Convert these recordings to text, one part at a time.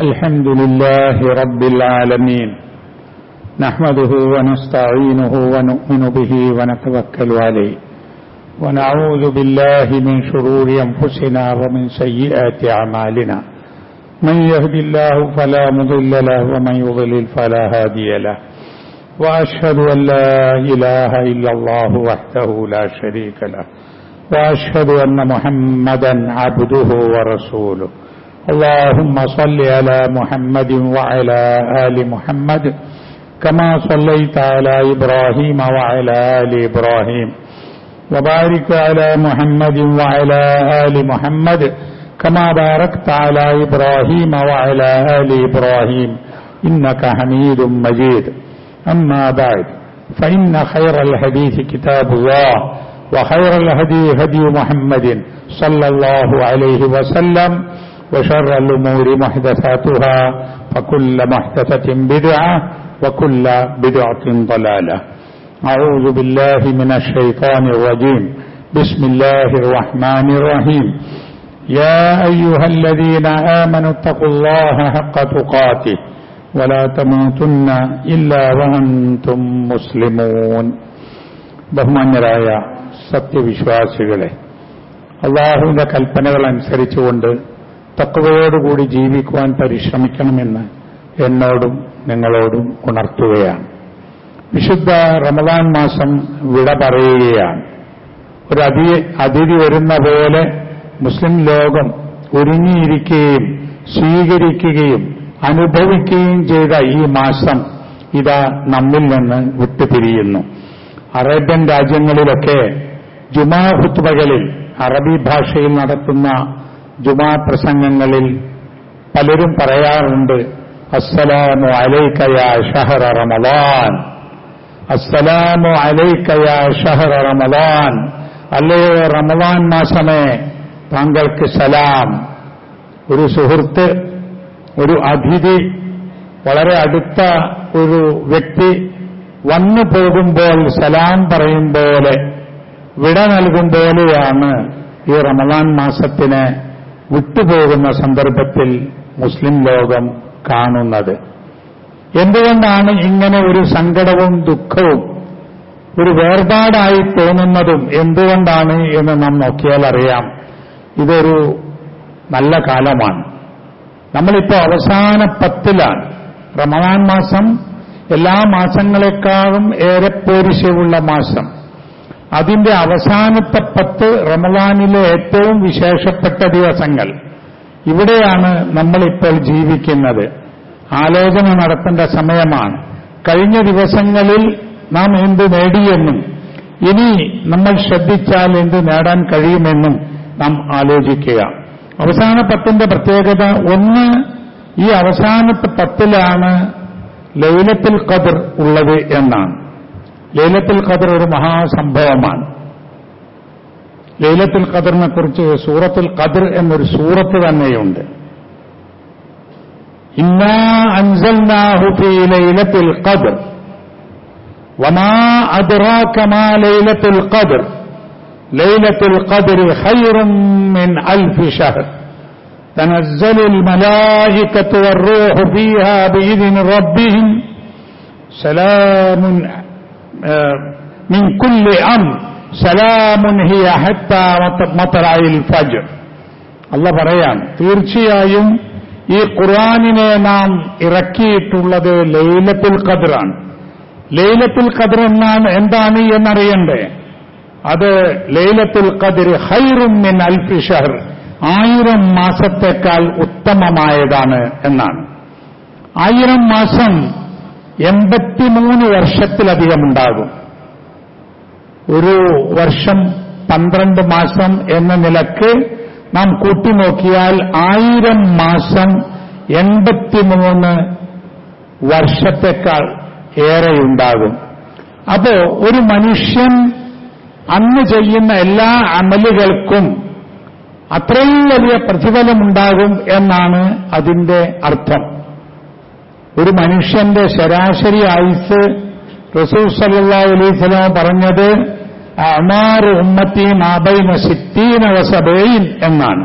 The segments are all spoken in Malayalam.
الحمد لله رب العالمين نحمده ونستعينه ونؤمن به ونتوكل عليه ونعوذ بالله من شرور أنفسنا ومن سيئات أعمالنا من يهد الله فلا مضل له ومن يضلل فلا هادي له وأشهد أن لا إله إلا الله وحده لا شريك له وأشهد أن محمدا عبده ورسوله اللهم صل على محمد وعلى آل محمد كما صليت على إبراهيم وعلى آل إبراهيم وبارك على محمد وعلى آل محمد كما باركت على إبراهيم وعلى آل إبراهيم إنك حميد مجيد أما بعد فإن خير الحديث كتاب الله وخير الهدي هدي محمد صلى الله عليه وسلم وشر الأمور محدثاتها فكل محدثة بدعة وكل بدعة ضلالة أعوذ بالله من الشيطان الرجيم بسم الله الرحمن الرحيم يا أيها الذين آمنوا اتقوا الله حق تقاته ولا تموتن إلا وأنتم مسلمون ബഹുമാന്യരായ സത്യവിശ്വാസികളെ, അല്ലാഹുവിന്റെ കൽപ്പനകൾ അനുസരിച്ചുകൊണ്ട് തഖ്വയോടുകൂടി ജീവിക്കുവാൻ പരിശ്രമിക്കണമെന്ന് എന്നോടും നിങ്ങളോടും ഉണർത്തുകയാണ്. വിശുദ്ധ റമദാൻ മാസം വിട പറയുകയാണ്. ഒരു അതിഥി വരുന്ന പോലെ മുസ്ലിം ലോകം ഒരുങ്ങിയിരിക്കുകയും സ്വീകരിക്കുകയും അനുഭവിക്കുകയും ചെയ്ത ഈ മാസം ഇതാ നമ്മിൽ നിന്ന് വിട്ടുപിരിയുന്നു. അറേബ്യൻ രാജ്യങ്ങളിലൊക്കെ ജുമാ ഖുത്ബകളിൽ അറബി ഭാഷയിൽ നടത്തുന്ന ജുമാ പ്രസംഗങ്ങളിൽ പലരും പറയാറുണ്ട്, അസ്സലാമു അലൈക യാ ഷഹ്റ റമളാൻ, അസ്സലാമു അലൈക യാ ഷഹ്റ റമളാൻ, അല്ലയോ റമളാൻ മാസമേ താങ്കൾക്ക് സലാം. ഒരു സുഹൃത്ത്, ഒരു അതിഥി, വളരെ അടുത്ത ഒരു വ്യക്തി വന്നു പോകുമ്പോൾ സലാം പറയും പോലെ, വിട നൽകും പോലെയാണ് ഈ റമളാൻ മാസത്തിന് വിട്ടുപോകുന്ന സന്ദർഭത്തിൽ മുസ്ലിം ലോകം കാണുന്നത്. എന്തുകൊണ്ടാണ് ഇങ്ങനെ ഒരു സങ്കടവും ദുഃഖവും ഒരു വേർപാടായി തോന്നുന്നതും എന്തുകൊണ്ടാണ് എന്ന് നാം നോക്കിയാൽ അറിയാം. ഇതൊരു നല്ല കാലമാണ്. നമ്മളിപ്പോൾ അവസാന 10-ലാണ്. റമളാൻ മാസം എല്ലാ മാസങ്ങളെക്കാളും ഏറെ പോരിശയുള്ള മാസം. അതിന്റെ അവസാനത്തെ 10 റമളാനിലെ ഏറ്റവും വിശേഷപ്പെട്ട ദിവസങ്ങൾ. ഇവിടെയാണ് നമ്മളിപ്പോൾ ജീവിക്കുന്നത്. ആലോചന നടത്തേണ്ട സമയമാണ്. കഴിഞ്ഞ ദിവസങ്ങളിൽ നാം എന്ത് നേടിയെന്നും ഇനി നമ്മൾ ശ്രദ്ധിച്ചാൽ എന്ത് നേടാൻ കഴിയുമെന്നും നാം ആലോചിക്കുക. അവസാന 10ന്റെ പ്രത്യേകത ഒന്ന്, ഈ അവസാനത്തെ 10-ലാണ് ലൈലത്തുൽ ഖദ്ർ ഉള്ളത് എന്നാണ്. ലൈലത്തുൽ ഖദ്ർ ഒരു മഹാസംഭവമാണ്. ലൈലത്തുൽ ഖദ്റിനെ കുറിച്ച് സൂറത്തുൽ ഖദ്ർ എന്നൊരു സൂറത്ത് തന്നെയുണ്ട്. ഇന്നാ അൻസൽനാഹു ഫീ ലൈലത്തുൽ ഖദ്ർ വമാ അദ്റാക മാ ലൈലത്തുൽ ഖദ്ർ ലൈലത്തുൽ ഖദ്രി ഖൈറും മിൻ അൽഫി ശഹർ തനസ്സലുൽ മലായികതു വർ-റൂഹു ഫീഹാ ബിഇذن റബ്ബിഹിം സലാമുൻ മിൻ കുല്ലി അംർ സലാമുൻ ഹിയ ഹത്താ മത്ലഇൽ ഫജ്ർ. അല്ലാഹ് പറയാണ്, തീർച്ചയായും ഈ ഖുർആനിനെ നാം ഇറക്കിയിട്ടുള്ളത് ലൈലത്തുൽ ഖദ്റാണ്. ലൈലത്തുൽ ഖദ്ർ എന്താണ് എന്നറിയണ്ടേ? അത് ലൈലത്തുൽ ഖദ്ർ ഖൈറും മിൻ അൽഫി ശഹർ, 1000 മാസത്തേക്കാൾ ഉത്തമമായതാണ് എന്നാണ്. 1000 മാസം 83 വർഷത്തിലധികം ഉണ്ടാകും. ഒരു വർഷം 12 മാസം എന്ന നിലക്ക് നാം കൂട്ടിനോക്കിയാൽ 1000 മാസം 83 വർഷത്തേക്കാൾ ഏറെയുണ്ടാകും. അപ്പോ ഒരു മനുഷ്യൻ അന്ന് ചെയ്യുന്ന എല്ലാ അമലുകൾക്കും അത്രയും വലിയ പ്രതിഫലമുണ്ടാകും എന്നാണ് അതിന്റെ അർത്ഥം. ഒരു മനുഷ്യന്റെ ശരാശരി ആയുസ് റസൂൽ സല്ലല്ലാഹു അലൈഹി വസല്ലം പറഞ്ഞത് അഅ്മാറു ഉമ്മത്തി മാ ബൈന 60 വ 70 എന്നാണ്.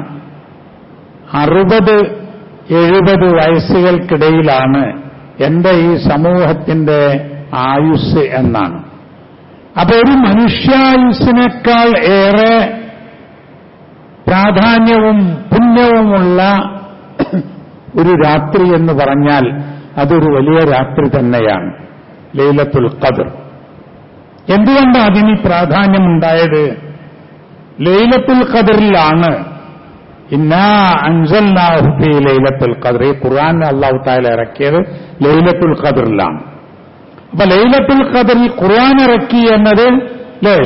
60 70 വയസ്സുകൾക്കിടയിലാണ് എന്റെ ഈ സമൂഹത്തിന്റെ ആയുസ് എന്നാണ്. അപ്പൊ ഒരു മനുഷ്യായുസ്സിനേക്കാൾ ഏറെ പ്രാധാന്യവും പുണ്യവുമുള്ള ഒരു രാത്രി എന്ന് പറഞ്ഞാൽ അതൊരു വലിയ രാത്രി തന്നെയാണ് ലൈലത്തുൽ ഖദ്ർ. എന്തുകൊണ്ടാണ് അതിന് പ്രാധാന്യമുണ്ടായത്? ലൈലത്തുൽ ഖദ്റിലാണ് ഇന്നാ അൻസൽനാഹു ഫീ ലൈലത്തുൽ ഖദ്ർ. ഈ ഖുർആൻ അല്ലാഹു തആല ഇറക്കിയത് ലൈലത്തുൽ ഖദ്റിലാണ്. അപ്പൊ ലൈലത്തുൽ ഖദ്റിൽ ഖുർആൻ ഇറക്കി എന്നത്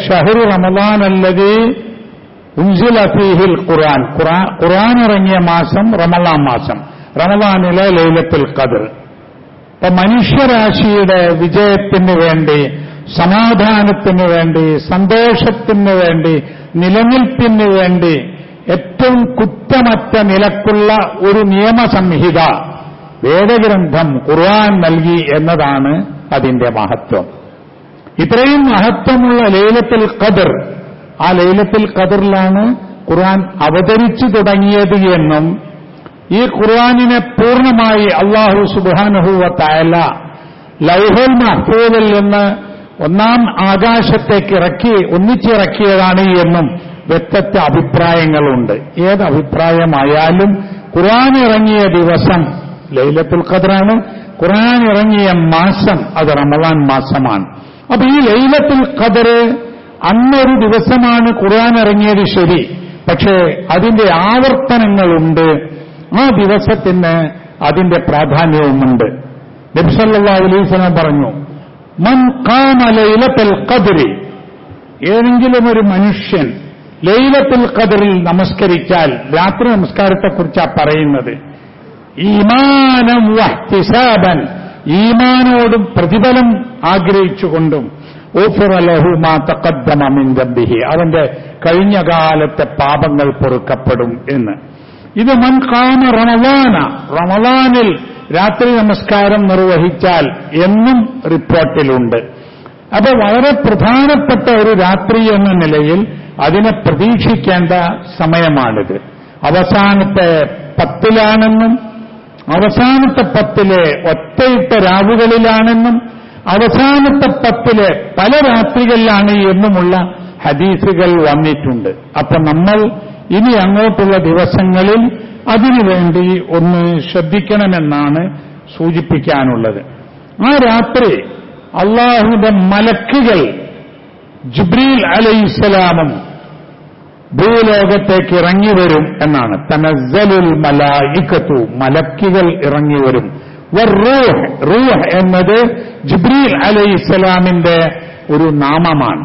ഷഹ്റു റമളാൻ അല്ലദീ ഉൻസില ഫീഹിൽ ഖുർആൻ. ഖുർആൻ ഇറങ്ങിയ മാസം റമളാൻ മാസം, റമളാനിലെ ലൈലത്തുൽ ഖദ്ർ. അപ്പൊ മനുഷ്യരാശിയുടെ വിജയത്തിന് വേണ്ടി, സമാധാനത്തിന് വേണ്ടി, സന്തോഷത്തിന് വേണ്ടി, നിലനിൽപ്പിന് വേണ്ടി ഏറ്റവും കുറ്റമറ്റ നിലക്കുള്ള ഒരു നിയമസംഹിത വേദഗ്രന്ഥം ഖുർആൻ നൽകി എന്നതാണ് അതിന്റെ മഹത്വം. ഇത്രയും മഹത്വമുള്ള ലൈലത്തുൽ ഖദ്ർ, ആ ലൈലത്തുൽ ഖദ്റിലാണ് ഖുർആൻ അവതരിച്ചു തുടങ്ങിയത് എന്നും ഈ ഖുർആനിനെ പൂർണ്ണമായി അല്ലാഹു സുബ്ഹാനഹു വ തആല ലൗഹുൽ മഹ്ഫൂദിൽ നിന്ന് ഒന്നാം ആകാശത്തേക്ക് ഒന്നിച്ചിറക്കിയതാണ് എന്നും വ്യത്യസ്ത അഭിപ്രായങ്ങളുണ്ട്. ഏത് അഭിപ്രായമായാലും ഖുർആൻ ഇറങ്ങിയ ദിവസം ലൈലത്തുൽ ഖദ്റാണ്, ഖുർആൻ ഇറങ്ങിയ മാസം അത് റമളാൻ മാസമാണ്. അപ്പൊ ഈ ലൈലത്തുൽ ഖദ്ർ അന്നൊരു ദിവസമാണ് ഖുർആൻ ഇറങ്ങിയത് ശരി, പക്ഷേ അതിന്റെ ആവർത്തനങ്ങളുണ്ട്. ആ ദിവസത്തിന് അതിന്റെ പ്രാധാന്യവുമുണ്ട്. നബി സല്ലല്ലാഹു അലൈഹി വസല്ലം പറഞ്ഞു, മൻ ഖാമ ലൈലത്തുൽ ഖദ്രി, ഏതെങ്കിലും ഒരു മനുഷ്യൻ ലൈലത്തുൽ ഖദ്റിൽ നമസ്കരിച്ചാൽ, രാത്രി നമസ്കാരത്തെക്കുറിച്ചാണ് പറയുന്നത്, ഈമാനം വഹ്തിസാബൻ, ഈമാനോടും പ്രതിഫലം ആഗ്രഹിച്ചുകൊണ്ടും, ഊഫിറ ലഹു മാ തഖദ്ദമ മിൻ ദംബിഹി, അവന്റെ കഴിഞ്ഞ കാലത്തെ പാപങ്ങൾ പൊറുക്കപ്പെടും എന്ന്. ഇത് മൻ ഖാമ റമളാന, റമളാനിൽ രാത്രി നമസ്കാരം നിർവഹിച്ചാൽ എന്നും റിപ്പോർട്ടിലുണ്ട്. അപ്പൊ വളരെ പ്രധാനപ്പെട്ട ഒരു രാത്രി എന്ന നിലയിൽ അതിനെ പ്രതീക്ഷിക്കേണ്ട സമയമാണിത്. അവസാനത്തെ 10 അവസാനത്തെ 10 ഒറ്റയിട്ട രാവുകളിലാണെന്നും അവസാനത്തെ 10 പല രാത്രികളിലാണ് എന്നുമുള്ള ഹദീസുകൾ വന്നിട്ടുണ്ട്. അപ്പൊ നമ്മൾ ഇനി അങ്ങോട്ടുള്ള ദിവസങ്ങളിൽ അതിനുവേണ്ടി ഒന്ന് ശ്രദ്ധിക്കണമെന്നാണ് സൂചിപ്പിക്കാനുള്ളത്. ആ രാത്രി അള്ളാഹുവിന്റെ മലക്കുകൾ ജിബ്രീൽ അലൈഹിസ്സലാമും ഭൂലോകത്തേക്ക് ഇറങ്ങി വരും എന്നാണ്. തനസ്സലുൽ മലായികത്തു, മലക്കുകൾ ഇറങ്ങി വരും. വറൂഹ്, റൂഹ് എന്നത് ജിബ്രീൽ അലൈഹിസ്സലാമിന്റെ ഒരു നാമമാണ്,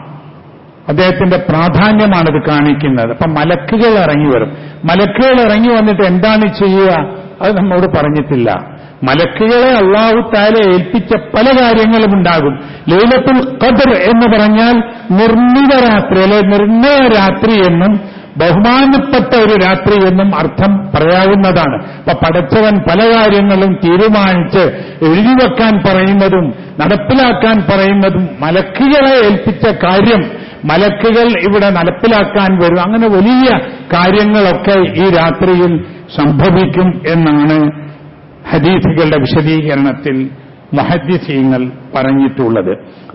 അദ്ദേഹത്തിന്റെ പ്രാധാന്യമാണിത് കാണിക്കുന്നത്. അപ്പൊ മലക്കുകൾ ഇറങ്ങി വരും. മലക്കുകൾ ഇറങ്ങി വന്നിട്ട് എന്താണ് ചെയ്യുക അത് നമ്മോട് പറഞ്ഞിട്ടില്ല. മലക്കുകളെ അല്ലാഹു തആല ഏൽപ്പിച്ച പല കാര്യങ്ങളും ഉണ്ടാകും. ലൈലത്തുൽ ഖദ്ർ എന്ന് പറഞ്ഞാൽ നിർണിത രാത്രി, അല്ലെ നിർണയ രാത്രി എന്നും ബഹുമാനപ്പെട്ട ഒരു രാത്രി എന്നും അർത്ഥം പറയാവുന്നതാണ്. അപ്പൊ പടച്ചവൻ പല കാര്യങ്ങളും തീരുമാനിച്ച് എഴുതിവെക്കാൻ പറയുന്നതും നടപ്പിലാക്കാൻ പറയുന്നതും മലക്കുകളെ ഏൽപ്പിച്ച കാര്യം മലക്കുകൾ ഇവിടെ നടപ്പിലാക്കാൻ വരും. അങ്ങനെ വലിയ കാര്യങ്ങളൊക്കെ ഈ രാത്രിയിൽ സംഭവിക്കും എന്നാണ് ഹദീസുകളുടെ വിശദീകരണത്തിൽ മുഹദ്ദിസീങ്ങൾ പറഞ്ഞിട്ടുള്ളത്.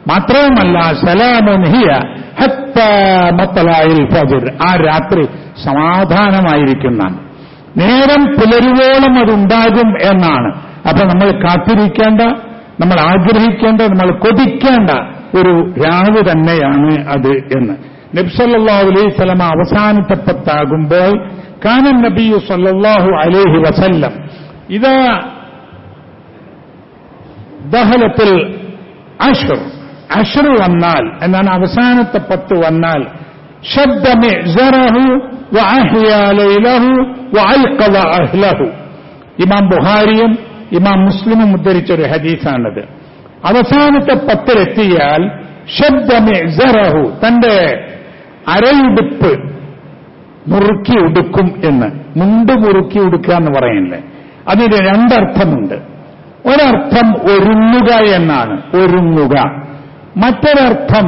മാത്രവുമല്ല, സലാമുൻ ഹിയ ഹത്താ മത്ലഇൽ ഫജ്ർ, ആ രാത്രി സമാധാനമായിരിക്കുന്നതാണ്, നേരം പുലരുവോളം അതുണ്ടാകും എന്നാണ്. അപ്പൊ നമ്മൾ കാത്തിരിക്കേണ്ട, നമ്മൾ ആഗ്രഹിക്കേണ്ട, നമ്മൾ കൊതിക്കേണ്ട ഒരു രാവ് തന്നെയാണ് അത് എന്ന്. നബി സല്ലല്ലാഹു അലൈഹി വസല്ലം അവസാനത്തെ 10 ആകുമ്പോൾ കാന നബി സല്ലല്ലാഹു അലൈഹി വസല്ലം ഇദാ ദഹലത്തിൽ അശ്ർ വന്നാൽ എന്നാണ്, അവസാനത്തെ 10 വന്നാൽ, ശദ്ദ മിഅ്സറഹു വഅഹ്യാ ലൈലഹു വഅൽഖദ അഹ്ലഹു. ഇമാം ബുഖാരിയും ഇമാം മുസ്ലിമും ഉദ്ധരിച്ചൊരു ഹദീസാണിത്. അവസാനത്തെ 10 എത്തിയാൽ ശദ്ദ മിഅ്സറഹു, തന്റെ അരയുടുപ്പ് മുറുക്കി ഉടുക്കും എന്ന്. മുണ്ട് മുറുക്കി ഉടുക്കുക എന്ന് പറയുന്നില്ലേ, അതിന് 2 അർത്ഥമുണ്ട്. ഒരർത്ഥം ഒരുങ്ങുക എന്നാണ്, ഒരുങ്ങുക. മറ്റൊരർത്ഥം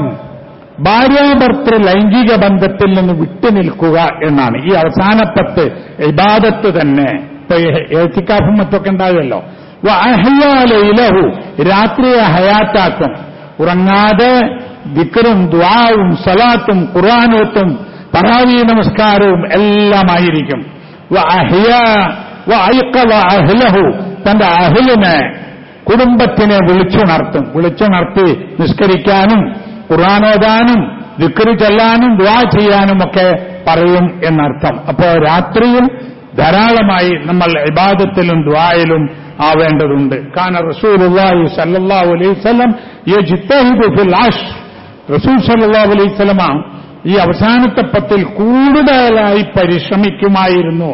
ഭാര്യാഭർത്തൃ ലൈംഗിക ബന്ധത്തിൽ നിന്ന് വിട്ടുനിൽക്കുക എന്നാണ്. ഈ അവസാന 10 ഇബാദത്ത് തന്നെ, ഇപ്പൊ എത്തിക്കാഫും മറ്റൊക്കെ ഉണ്ടാകുമല്ലോ. വഅഹ്യാ ലൈലഹു, രാത്രിയെ ഹയാത്താക്കും. ഉറങ്ങാതെ ദിക്റും ദുആവും സലാത്തും ഖുർആനോത്തും തറാവീഹ് നമസ്കാരവും എല്ലാമായിരിക്കും. വഅഹ്യാ വഅയ്ഖള അഹ്ലഹു, തന്റെ അഹ്ലിനെ കുടുംബത്തിനെ വിളിച്ചുണർത്തി നിസ്കരിക്കാനും ഖുർആനോദാനും ദിക്റ് ചൊല്ലാനും ദുആ ചെയ്യാനും ഒക്കെ പറയും എന്നർത്ഥം. അപ്പോൾ രാത്രിയിൽ ധാരാളമായി നമ്മൾ ഇബാദത്തിലും ദുആയിലും ആവേണ്ടതുണ്ട്. കാന റസൂലുള്ളാഹി സ്വല്ലല്ലാഹു അലൈഹി വസല്ലം യജ്തഹിദു ഫിൽ അശ്ർ, റസൂൽ സ്വല്ലല്ലാഹു അലൈഹി വസല്ലം ഈ അവസാനത്തെ 10 കൂടുതലായി പരിശ്രമിക്കുമായിരുന്നു.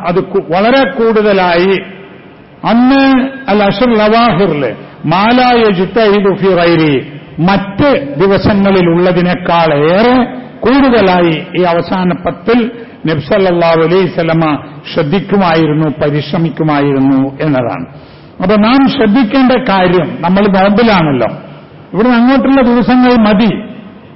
അത് വളരെ കൂടുതലായി. അന്ന് അൽ അശ്റുൽ അവാഖിറിലെ മാ ലാ യജ്തഹിദു ഫി ഗൈരി, മറ്റ് ദിവസങ്ങളിലുള്ളതിനേക്കാൾ ഏറെ കൂടുതലായി ഈ അവസാന 10 നബി സല്ലല്ലാഹു അലൈഹി വസല്ലമ ശ്രദ്ധിക്കുമായിരുന്നു, പരിശ്രമിക്കുമായിരുന്നു എന്നതാണ്. അപ്പൊ നാം ശ്രദ്ധിക്കേണ്ട കാര്യം, നമ്മൾ നോമ്പിലാണല്ലോ, ഇവിടുന്ന് അങ്ങോട്ടുള്ള ദിവസങ്ങൾ മതി.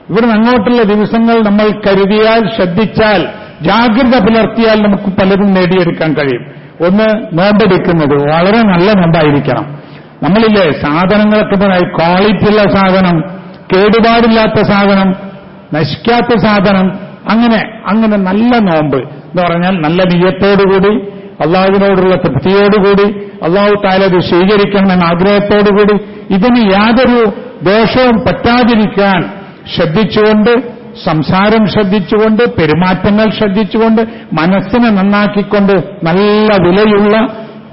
ഇവിടുന്ന് അങ്ങോട്ടുള്ള ദിവസങ്ങൾ നമ്മൾ കരുതിയാൽ, ശ്രദ്ധിച്ചാൽ, ജാഗ്രത പുലർത്തിയാൽ നമുക്ക് പലതും നേടിയെടുക്കാൻ കഴിയും. ഒന്ന്, നോമ്പെടുക്കുന്നത് വളരെ നല്ല നോമ്പായിരിക്കണം. നമ്മളില്ലേ സാധനങ്ങളൊക്കെ ക്വാളിറ്റി ഉള്ള സാധനം, കേടുപാടില്ലാത്ത സാധനം, നശിക്കാത്ത സാധനം, അങ്ങനെ നല്ല നോമ്പ് എന്ന് പറഞ്ഞാൽ നല്ല നിയ്യത്തോടുകൂടി, അള്ളാഹുവിനോടുള്ള തൃപ്തിയോടുകൂടി, അള്ളാഹു തആല ഇത് സ്വീകരിക്കണമെന്ന ആഗ്രഹത്തോടുകൂടി, ഇതിന് യാതൊരു ദോഷവും പറ്റാതിരിക്കാൻ ശ്രദ്ധിച്ചുകൊണ്ട്, സംസാരം ശ്രദ്ധിച്ചുകൊണ്ട്, പെരുമാറ്റങ്ങൾ ശ്രദ്ധിച്ചുകൊണ്ട്, മനസ്സിനെ നന്നാക്കിക്കൊണ്ട് നല്ല വിലയുള്ള,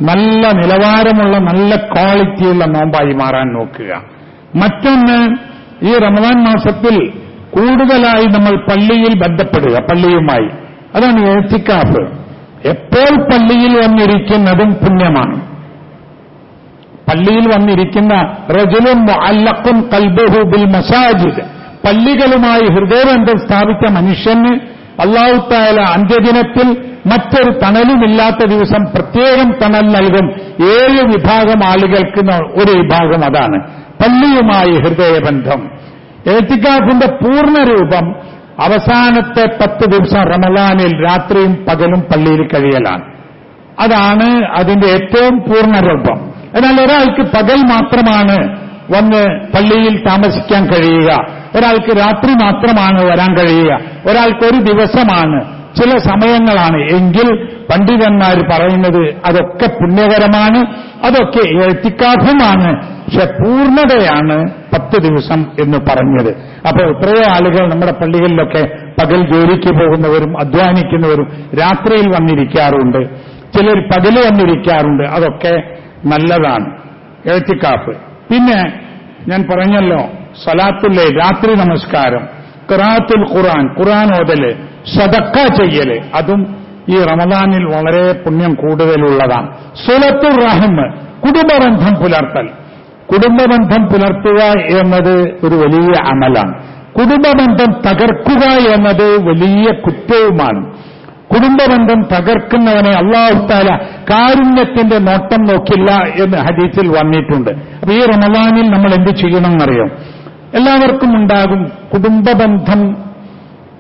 നല്ല നിലവാരമുള്ള, നല്ല ക്വാളിറ്റിയുള്ള നോമ്പായി മാറാൻ നോക്കുക. മറ്റൊന്ന്, ഈ റമദാൻ മാസത്തിൽ കൂടുതലായി നമ്മൾ പള്ളിയിൽ ബന്ധപ്പെടുക, പള്ളിയുമായി. അതാണ് ഇഅ്തികാഫ്. എപ്പോൾ പള്ളിയിൽ വന്നിരിക്കുന്നതും പുണ്യമാണ്. പള്ളിയിൽ വന്നിരിക്കുന്ന റജുലുൻ മുഅല്ലഖുൻ ഖൽബുഹു ബിൽ മസാജിദ്, പള്ളികളുമായി ഹൃദയബന്ധം സ്ഥാപിച്ച മനുഷ്യന് അല്ലാഹു തആല അന്ത്യദിനത്തിൽ മറ്റൊരു തണലുമില്ലാത്ത ദിവസം പ്രത്യേകം തണൽ നൽകും. 7 വിഭാഗം ആളുകൾക്ക് ഒരു വിഭാഗം അതാണ് പള്ളിയുമായി ഹൃദയബന്ധം. ഇഅ്തികാഫിന്റെ പൂർണ്ണരൂപം അവസാനത്തെ 10 ദിവസം റമളാനിൽ രാത്രിയും പകലും പള്ളിയിൽ കഴിയലാണ്. അതാണ് അതിന്റെ ഏറ്റവും പൂർണ്ണരൂപം. എന്നാൽ ഒരാൾക്ക് പകൽ മാത്രമാണ് വന്ന് പള്ളിയിൽ താമസിക്കാൻ കഴിയുക, ഒരാൾക്ക് രാത്രി മാത്രമാണ് വരാൻ കഴിയുക, ഒരാൾക്ക് ഒരു ദിവസമാണ്, ചില സമയങ്ങളാണ് എങ്കിൽ പണ്ഡിതന്മാർ പറയുന്നത് അതൊക്കെ പുണ്യകരമാണ്, അതൊക്കെ ഇഅ്തികാഫുമാണ്. പക്ഷെ പൂർണ്ണതയാണ് 10 ദിവസം എന്ന് പറഞ്ഞത്. അപ്പോൾ എത്രയോ ആളുകൾ നമ്മുടെ പള്ളികളിലൊക്കെ പകൽ ജോലിക്ക് പോകുന്നവരും അധ്വാനിക്കുന്നവരും രാത്രിയിൽ വന്നിരിക്കാറുണ്ട്, ചിലർ പകല് വന്നിരിക്കാറുണ്ട്. അതൊക്കെ നല്ലതാണ് ഇഅ്തികാഫ്. പിന്നെ ഞാൻ പറഞ്ഞല്ലോ, സലാത്തുൽ ലൈൽ, രാത്രി നമസ്കാരം, ഖിറാഅത്തുൽ ഖുർആൻ, ഖുർആൻ ഓതല്, സദഖ ചെയ്യല്, അതും ഈ റമദാനിൽ വളരെ പുണ്യം കൂടുതലുള്ളതാണ്. സിലത്തുർ റഹിം, കുടുംബബന്ധം പുലർത്തൽ. കുടുംബബന്ധം പുലർത്തുക എന്നത് ഒരു വലിയ അമലാണ്. കുടുംബബന്ധം തകർക്കുക എന്നത് വലിയ കുറ്റവുമാണ്. കുടുംബബന്ധം തകർക്കുന്നവനെ അല്ലാഹു തആല കാരുണ്യത്തിന്റെ നോട്ടം നോക്കില്ല എന്ന് ഹദീസിൽ വന്നിട്ടുണ്ട്. അപ്പൊ ഈ റമദാനിൽ നമ്മൾ എന്ത് ചെയ്യണമെന്നറിയോ? എല്ലാവർക്കും ഉണ്ടാകും കുടുംബബന്ധം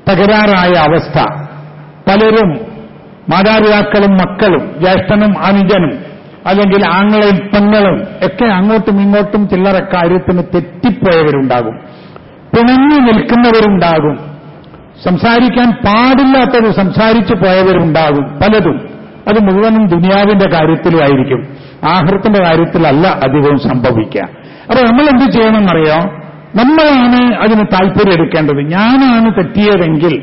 തകരാറായ അവസ്ഥ. പലരും മാതാപിതാക്കളും മക്കളും ജ്യേഷ്ഠനും അനുജനും അല്ലെങ്കിൽ ആങ്ങളെയും പെങ്ങളും ഒക്കെ അങ്ങോട്ടും ഇങ്ങോട്ടും ചില്ലറ കാര്യത്തിന് തെറ്റിപ്പോയവരുണ്ടാകും, പിണങ്ങി നിൽക്കുന്നവരുണ്ടാകും, സംസാരിക്കാൻ പാടില്ലാത്തത് സംസാരിച്ചു പോയവരുണ്ടാകും. പലതും അത് മുഴുവനും ദുനിയാവിന്റെ കാര്യത്തിലുമായിരിക്കും, ആഖിറത്തിന്റെ കാര്യത്തിലല്ല അധികവും സംഭവിക്കുക. അപ്പൊ നമ്മൾ എന്ത് ചെയ്യണമെന്നറിയോ? നമ്മളാണ് അതിന് താല്പര്യം എടുക്കേണ്ടത്. ഞാനാണ് തെറ്റിയതെങ്കിൽ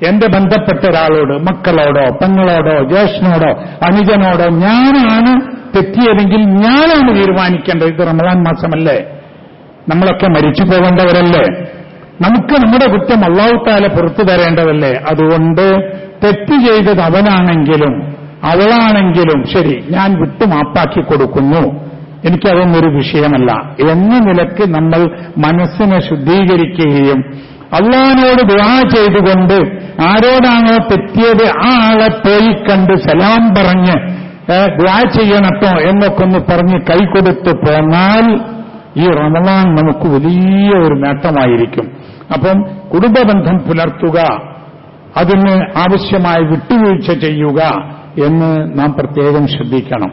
എന്റെ ബന്ധപ്പെട്ട ഒരാളോട്, മക്കളോടോ പെങ്ങളോടോ ജ്യേഷ്ഠനോടോ അനുജനോടോ ഞാനാണ് തെറ്റിയതെങ്കിൽ ഞാനാണ് തീരുമാനിക്കേണ്ടത്. ഇത് റമദാൻ മാസമല്ലേ, നമ്മളൊക്കെ മരിച്ചു പോകേണ്ടവരല്ലേ, നമുക്ക് നമ്മുടെ കുറ്റം അല്ലാഹു തആല പുറത്തു തരേണ്ടതല്ലേ. അതുകൊണ്ട് തെറ്റ് ചെയ്തത് അവനാണെങ്കിലും അവളാണെങ്കിലും ശരി, ഞാൻ വിട്ടു മാപ്പാക്കി കൊടുക്കുന്നു, എനിക്കതൊന്നൊരു വിഷയമല്ല എന്ന നിലക്ക് നമ്മൾ മനസ്സിനെ ശുദ്ധീകരിക്കുകയും അള്ളാഹിനോട് ദുആ ചെയ്തുകൊണ്ട് ആരോടാണോ തെറ്റിയത് ആ ആളെ പോയി കണ്ട് സലാം പറഞ്ഞ് ദുആ ചെയ്യണട്ടോ എന്നൊക്കെ ഒന്ന് പറഞ്ഞ് കൈകൊടുത്ത് പോന്നാൽ ഈ റമളാൻ നമുക്ക് വലിയ ഒരു നേട്ടമായിരിക്കും. അപ്പം കുടുംബബന്ധം പുലർത്തുക, അതിന് ആവശ്യമായ വിട്ടുവീഴ്ച ചെയ്യുക, എന്ന് നാം പ്രത്യേകം ശ്രദ്ധിക്കണം.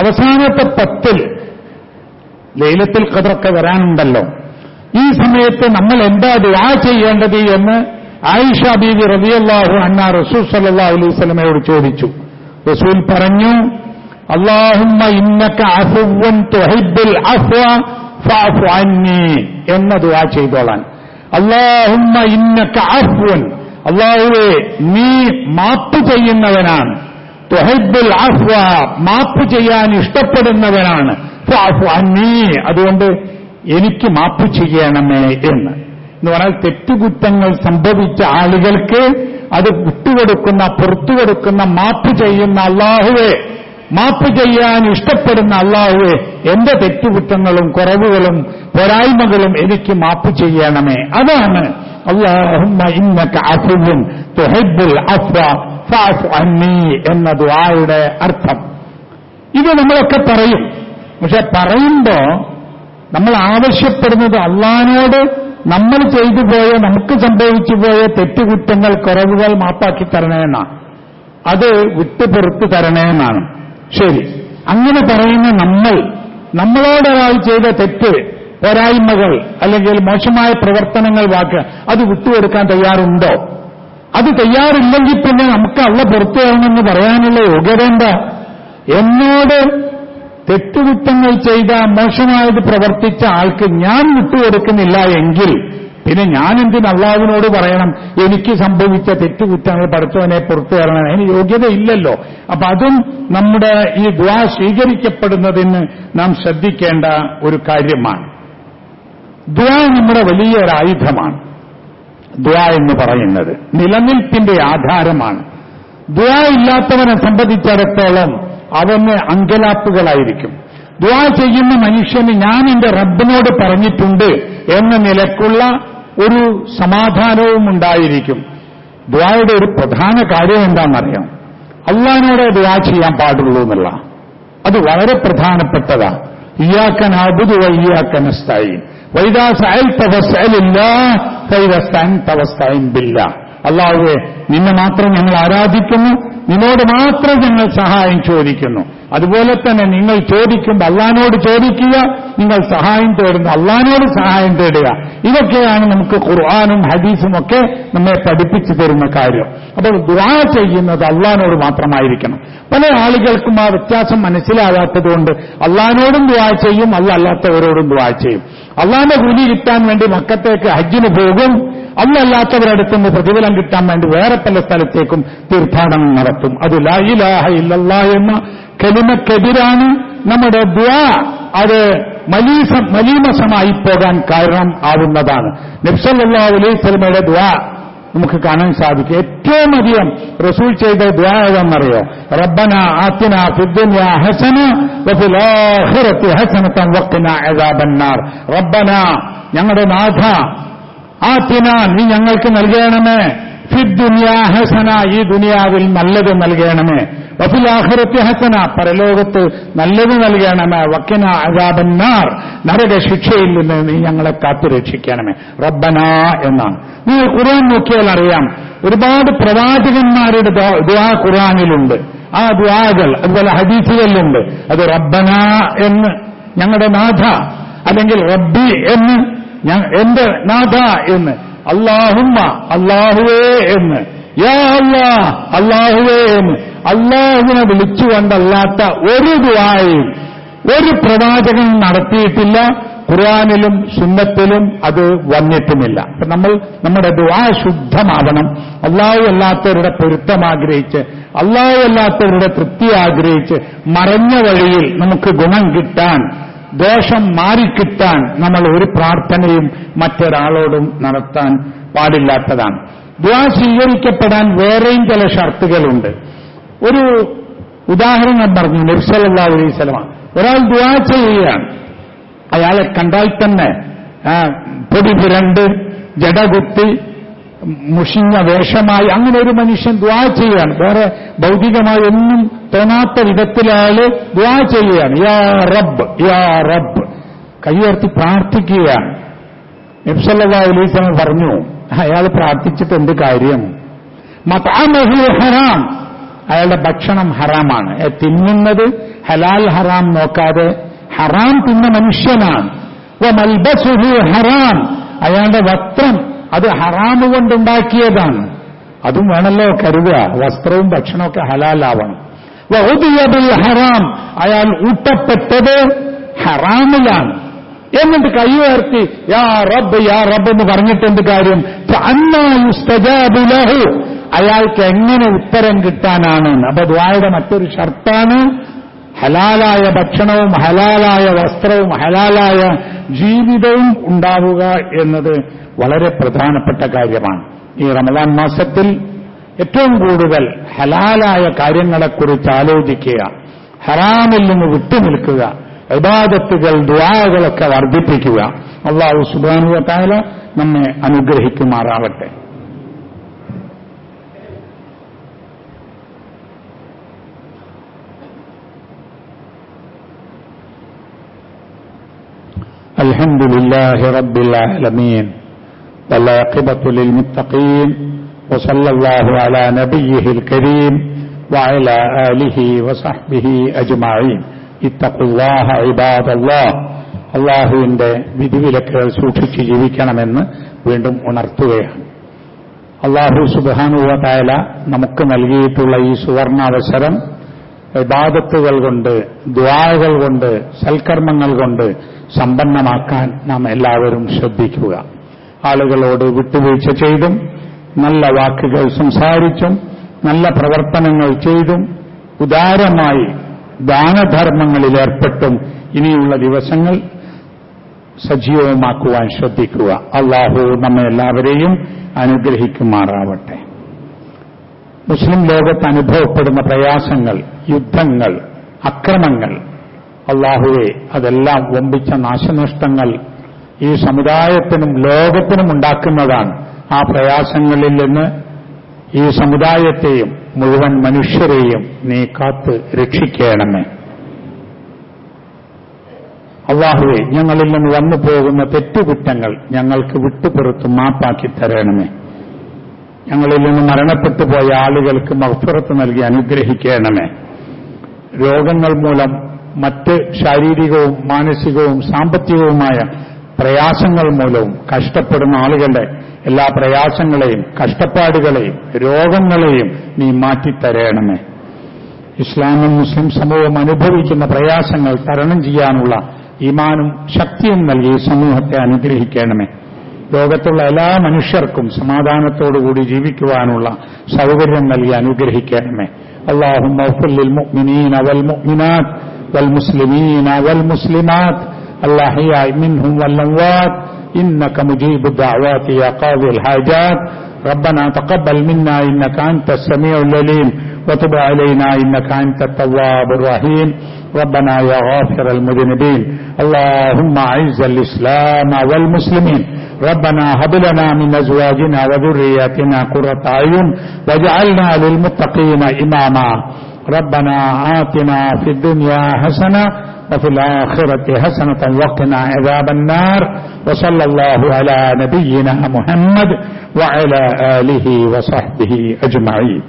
അവസാനത്തെ 10 ലൈലത്തുൽ ഖദ്റൊക്കെ വരാനുണ്ടല്ലോ. ഈ സമയത്ത് നമ്മൾ എന്താ ദുആ ചെയ്യേണ്ടത് എന്ന് ആയിഷ ബീവി റളിയല്ലാഹു അൻഹാ റസൂൽ സല്ലല്ലാഹു അലൈഹി വസല്ലമയോട് ചോദിച്ചു. റസൂൽ പറഞ്ഞു, അല്ലാഹുമ്മ ഇന്നക അഫുവ്വൻ തുഹിബ്ബുൽ അഫ്വ ഫഅഫു അന്നി എന്ന ദുആ ചെയ്തോളാൻ. അല്ലാഹുമ്മ ഇന്നക അഫ്വൻ, അല്ലാഹുവേ നീ മാപ്പ് ചെയ്യുന്നവനാണ്, തുഹിബ്ബുൽ അഫ്വ മാപ്പ് ചെയ്യാൻ ഇഷ്ടപ്പെടുന്നവനാണ്, ഫഅഫു അന്നി അതുകൊണ്ട് എനിക്ക് മാപ്പ് ചെയ്യണമേ എന്ന് പറഞ്ഞാൽ തെറ്റുകുറ്റങ്ങൾ സംഭവിച്ച ആളുകൾക്ക് അത് വിട്ടുകൊടുക്കുന്ന, പുറത്തുകൊടുക്കുന്ന, മാപ്പ് ചെയ്യുന്ന അല്ലാഹുവേ, മാപ്പ് ചെയ്യാൻ ഇഷ്ടപ്പെടുന്ന അല്ലാഹുവേ, എന്റെ തെറ്റുകുറ്റങ്ങളും കുറവുകളും പോരായ്മകളും എനിക്ക് മാപ്പ് ചെയ്യണമേ. അതാണ് അല്ലാഹുമ്മ ഇന്നക അഫുവ്വുൻ തുഹിബ്ബുൽ അഫ്വ ഫഅഫു അന്നി എന്ന ദുആയുടെ അർത്ഥം. ഇത് നമ്മളൊക്കെ പറയും. പക്ഷെ പറയുമ്പോ നമ്മൾ ആവശ്യപ്പെടുന്നത് അള്ളാഹിനോട് നമ്മൾ ചെയ്തു പോയ, നമുക്ക് സംഭവിച്ചു പോയ തെറ്റുകുറ്റങ്ങൾ, കുറവുകൾ മാപ്പാക്കി തരണേന്നാണ്, അത് വിട്ടുപുറത്ത് തരണേന്നാണ്. ശരി, അങ്ങനെ പറയുന്ന നമ്മളോടൊരാൾ ചെയ്ത തെറ്റ്, പോരായ്മകൾ അല്ലെങ്കിൽ മോശമായ പ്രവർത്തനങ്ങൾ, വാക്ക് അത് വിട്ടുകൊടുക്കാൻ തയ്യാറുണ്ടോ? അത് തയ്യാറില്ലെങ്കിൽ പിന്നെ നമുക്ക് അള്ള പുറത്തു തരണമെന്ന് പറയാനുള്ള യോഗ്യത എന്താ? എന്നോട് തെറ്റുകുറ്റങ്ങൾ ചെയ്ത, മോശമായത് പ്രവർത്തിച്ച ആൾക്ക് ഞാൻ വിട്ടുകൊടുക്കുന്നില്ല എങ്കിൽ പിന്നെ ഞാൻ എന്തിന് അള്ളാഹുവിനോട് പറയണം എനിക്ക് സംഭവിച്ച തെറ്റുകുറ്റങ്ങൾ പടച്ചവനെ പുറത്തു തരണം? അതിന് യോഗ്യതയില്ലല്ലോ. അപ്പൊ അതും നമ്മുടെ ഈ ദുആ സ്വീകരിക്കപ്പെടുന്നതിന് നാം ശ്രദ്ധിക്കേണ്ട ഒരു കാര്യമാണ്. ദുആ നമ്മുടെ വലിയൊരു ആയുധമാണ്. ദുആ എന്ന് പറയുന്നത് നിലനിൽപ്പിന്റെ ആധാരമാണ്. ദുആ ഇല്ലാത്തവനെ സംബന്ധിച്ചിടത്തോളം അവന് അങ്കലാപ്പുകളായിരിക്കും. ദുആ ചെയ്യുന്ന മനുഷ്യന് ഞാൻ എന്റെ റബ്ബിനോട് പറഞ്ഞിട്ടുണ്ട് എന്ന നിലക്കുള്ള ഒരു സമാധാനവും ഉണ്ടായിരിക്കും. ദുആയുടെ ഒരു പ്രധാന കാര്യം എന്താണെന്നറിയാം? അള്ളാഹിനോട് ദുആ ചെയ്യാൻ പാടുള്ളൂ എന്നുള്ള, അത് വളരെ പ്രധാനപ്പെട്ടതാ. ഇയ്യാക നഅ്ബുദു വ ഇയ്യാക നസ്തഈൻ വഇദാ സഅൽത ഫസ്അലില്ലാഹ് ഫഇദാ സ്തഅൻത ഫസ്തഈൻ ബില്ലാഹ്. അല്ലാഹുവേ, നിന്നെ മാത്രം ഞങ്ങൾ ആരാധിക്കുന്നു, നിന്നോട് മാത്രം ഞങ്ങൾ സഹായം ചോദിക്കുന്നു. അതുപോലെ തന്നെ നിങ്ങൾ ചോദിക്കുമ്പോൾ അള്ളാഹിനോട് ചോദിക്കുക, നിങ്ങൾ സഹായം തേടുന്നു അള്ളാഹിനോട് സഹായം തേടുക. ഇതൊക്കെയാണ് നമുക്ക് ഖുർആനും ഹദീസും ഒക്കെ നമ്മെ പഠിപ്പിച്ചു തരുന്ന കാര്യം. അപ്പോൾ ദുആ ചെയ്യുന്നത് അള്ളാഹിനോട് മാത്രമായിരിക്കണം. പല ആളുകൾക്കും ആ വ്യത്യാസം മനസ്സിലാകാത്തതുകൊണ്ട് അള്ളാഹിനോടും ദുആ ചെയ്യും, അല്ലാത്തവരോടും ദുആ ചെയ്യും. അള്ളാഹിന്റെ കൂലി കിട്ടാൻ വേണ്ടി മക്കത്തേക്ക് ഹജ്ജിന് പോകും, അല്ലാത്തവരടുത്തുനിന്ന് പ്രതിഫലം കിട്ടാൻ വേണ്ടി വേറെ പല സ്ഥലത്തേക്കും തീർത്ഥാടനം നടത്തും. അത് ലാ ഇലാഹ ഇല്ലല്ലാഹ് എന്ന കലിമക്കെതിരാണ്. നമ്മുടെ ദുആ അത് മലീമസമായി പോകാൻ കാരണം ആവുന്നതാണ്. നബി സല്ലല്ലാഹു അലൈഹി വസല്ലമയുടെ ദുആ നമുക്ക് കാണാൻ സാധിക്കും. ഏറ്റവും അധികം റസൂൽ ചെയ്ത ദുആ ഏതാണെന്നറിയോ? റബ്ബനാ ആതിനാ ഫിദ്ദുനിയാ ഹസന വഫിൽ ആഖിറതി ഹസനതൻ വഖിനാ അദാബന്നാർ. റബ്ബനാ, ഞങ്ങളുടെ നാഥ, ആതിനാ, നീ ഞങ്ങൾക്ക് നൽകണമേ, ഫിദ്ദുനിയാ ഹസന, ഈ ദുനിയാവിൽ നല്ലത് നൽകണമേ, വഫിൽ ആഖിറതി ഹസന, പരലോകത്ത് നല്ലത് നൽകണമേ, വഖിനാ അദാബന്നാർ, നരക ശിക്ഷയിൽ നിന്ന് നീ ഞങ്ങളെ കാത്തുരക്ഷിക്കണമേ. റബ്ബനാ എന്നാണ്. നീ ഖുർആൻ നോക്കിയാൽ അറിയാം, ഒരുപാട് പ്രവാചകന്മാരുടെ ദുആ ഖുർആനിലുണ്ട്. ആ ദുആകൾ അതുപോലെ ഹദീസുകളിലുണ്ട്. അത് റബ്ബനാ എന്ന്, ഞങ്ങളുടെ നാഥ, അല്ലെങ്കിൽ റബ്ബി എന്ന്, എന്റെ നാഥ എന്ന്, അല്ലാഹുമ്മ, അല്ലാഹുവേ എന്ന്, യാ അല്ലാഹ്, അല്ലാഹുവേ എന്ന്, അല്ലാഹുവിനെ വിളിച്ചുകൊണ്ടല്ലാത്ത ഒരു ദുആയും ഒരു പ്രവാചകൻ നടത്തിയിട്ടില്ല. ഖുർആനിലും സുന്നത്തിലും അത് വന്നിട്ടുമില്ല. അപ്പൊ നമ്മൾ നമ്മുടെ ദുആ ശുദ്ധമാവണം. അല്ലാഹു അല്ലാത്തവരുടെ പൊരുത്തം ആഗ്രഹിച്ച്, അല്ലാഹു അല്ലാത്തവരുടെ തൃപ്തി ആഗ്രഹിച്ച്, മറഞ്ഞ വഴിയിൽ നമുക്ക് ഗുണം കിട്ടാൻ, ദോഷം മാറിക്കിട്ടാൻ നമ്മൾ ഒരു പ്രാർത്ഥനയും മറ്റൊരാളോടും നടത്താൻ പാടില്ലാത്തതാണ്. ദുആ സ്വീകരിക്കപ്പെടാൻ വേറെയും ചില ഷർത്തുകളുണ്ട്. ഒരു ഉദാഹരണം പറഞ്ഞു നബി സല്ലല്ലാഹു അലൈഹി വസല്ലം. ഒരാൾ ദുആ ചെയ്യുകയാണ്, അയാളെ കണ്ടാൽ തന്നെ പൊടി പുരണ്ട്, ജടകുത്തി, മുഷിഞ്ഞ വേഷമായി അങ്ങനെ ഒരു മനുഷ്യൻ ദുആ ചെയ്യുകയാണ്. വേറെ ഭൗതികമായി ഒന്നും തോന്നാത്ത വിധത്തിൽ അയാൾ ദുആ ചെയ്യുകയാണ്. യാ റബ്ബ്, യാ റബ്ബ്, കൈയുയർത്തി പ്രാർത്ഥിക്കുകയാണ്. നബി സല്ലല്ലാഹു അലൈഹി വസല്ലം പറഞ്ഞു, അയാൾ പ്രാർത്ഥിച്ചിട്ട് എന്ത് കാര്യം? മത്അമഹു ഹറാം, അയാളുടെ ഭക്ഷണം ഹറാമാണ്. തിന്നുന്നത് ഹലാൽ ഹറാം നോക്കാതെ ഹറാം തിന്ന മനുഷ്യനാണ്. വമൽബസുഹു ഹറാം, അയാളുടെ വസ്ത്രം അത് ഹറാമ് കൊണ്ടുണ്ടാക്കിയതാണ്. അതും വേണമല്ലോ കരുതുക, വസ്ത്രവും ഭക്ഷണമൊക്കെ ഹലാലാവണം. വഉദിയ ബിൽ ഹറാം, അയാൾ ഊട്ടപ്പെട്ടത് ഹറാമിലാണ്. എന്നിട്ട് കൈ ഉയർത്തി യാ റബ്ബ് യാ റബ്ബ് എന്ന് പറഞ്ഞിട്ടെന്ത് കാര്യം? ഫഅന്നാ യുസ്തജാബു ലഹു, അയാൾക്ക് എങ്ങനെ ഉത്തരം കിട്ടാനാണ്? അപ്പൊ ദുആയുടെ മറ്റൊരു ഷർത്താണ് ഹലാലായ ഭക്ഷണവും ഹലാലായ വസ്ത്രവും ഹലാലായ ജീവിതവും ഉണ്ടാവുക എന്നത് വളരെ പ്രധാനപ്പെട്ട കാര്യമാണ്. ഈ റമദാൻ മാസത്തിൽ ഏറ്റവും കൂടുതൽ ഹലാലായ കാര്യങ്ങളെക്കുറിച്ച് ആലോചിക്കുക, ഹറാമിൽ നിന്ന് വിട്ടുനിൽക്കുക, ഇബാദത്തുകൾ ദുആകളൊക്കെ വർദ്ധിപ്പിക്കുക. അല്ലാഹു സുബ്ഹാനഹു വ തആല നമ്മെ അനുഗ്രഹിക്കുമാറാവട്ടെ. الحمد رب العالمين والعاقبة للمتقين وصلى الله على نبيه الكريم وعلى آله وصحبه أجمعين اتقوا الله عباد الله. അള്ളാഹുവിന്റെ വിധിവിലക്കുകൾ സൂക്ഷിച്ച് ജീവിക്കണമെന്ന് വീണ്ടും ഉണർത്തുകയാണ്. അള്ളാഹു സുബ്ഹാനഹു വ തആല നമുക്ക് നൽകിയിട്ടുള്ള ഈ സുവർണാവസരം ഇബാദത്തുകൾ കൊണ്ട്, ദുആകൾ കൊണ്ട്, സൽക്കർമ്മങ്ങൾ കൊണ്ട് സമ്പന്നമാക്കാൻ നാം എല്ലാവരും ശ്രദ്ധിക്കുക. ആളുകളോട് വിട്ടുവീഴ്ച ചെയ്തും നല്ല വാക്കുകൾ സംസാരിച്ചും നല്ല പ്രവർത്തനങ്ങൾ ചെയ്തും ഉദാരമായി ദാനധർമ്മങ്ങളിൽ ഏർപ്പെട്ടും ഇനിയുള്ള ദിവസങ്ങൾ സജീവമാക്കുവാൻ ശ്രദ്ധിക്കുക. അല്ലാഹു നമ്മെ എല്ലാവരെയും അനുഗ്രഹിക്കുമാറാവട്ടെ. മുസ്ലിം ലോകത്ത് അനുഭവപ്പെടുന്ന പ്രയാസങ്ങൾ, യുദ്ധങ്ങൾ, അക്രമങ്ങൾ, അല്ലാഹുവേ അതെല്ലാം വമ്പിച്ച നാശനഷ്ടങ്ങൾ ഈ സമുദായത്തിനും ലോകത്തിനും ഉണ്ടാക്കുന്നതാണ്. ആ പ്രയാസങ്ങളിൽ നിന്ന് ഈ സമുദായത്തെയും മുഴുവൻ മനുഷ്യരെയും നീ കാത്ത് രക്ഷിക്കണമേ. അല്ലാഹുവേ ഞങ്ങളിൽ നിന്ന് വന്നു പോകുന്ന തെറ്റുകുറ്റങ്ങൾ ഞങ്ങൾക്ക് വിട്ടുപുറത്ത് മാപ്പാക്കി തരണമേ. ഞങ്ങളിൽ നിന്ന് മരണപ്പെട്ടു പോയ ആളുകൾക്ക് മഗ്ഫിറത്ത് നൽകി അനുഗ്രഹിക്കണമേ. രോഗങ്ങൾ മൂലം മറ്റ് ശാരീരികവും മാനസികവും സാമ്പത്തികവുമായ പ്രയാസങ്ങൾ മൂലവും കഷ്ടപ്പെടുന്ന ആളുകളുടെ എല്ലാ പ്രയാസങ്ങളെയും കഷ്ടപ്പാടുകളെയും രോഗങ്ങളെയും നീ മാറ്റിത്തരണമേ. ഇസ്ലാമും മുസ്ലിം സമൂഹം അനുഭവിക്കുന്ന പ്രയാസങ്ങൾ തരണം ചെയ്യാനുള്ള ഈമാനും ശക്തിയും നൽകി സമൂഹത്തെ അനുഗ്രഹിക്കണമേ. ലോകത്തുള്ള എല്ലാ മനുഷ്യർക്കും സമാധാനത്തോടുകൂടി ജീവിക്കുവാനുള്ള സൗകര്യം നൽകി അനുഗ്രഹിക്കണമേ. اللهم اغفر للمؤمنين والمؤمنات والمسلمين والمسلمات الأحياء منهم والأموات إنك مجيب الدعوات يا قاضي الحاجات. ربنا تقبل منا إنك أنت السميع العليم وتب علينا إنك أنت التواب الرحيم. ربنا يا غافر المذنبين اللهم أعز الإسلام والمسلمين. ربنا هب لنا من أزواجنا وذرياتنا قرة أعين واجعلنا للمتقين إماما. ربنا آتنا في الدنيا حسنة وفي الآخرة حسنة وقنا عذاب النار. وصلى الله على نبينا محمد وعلى آله وصحبه أجمعين.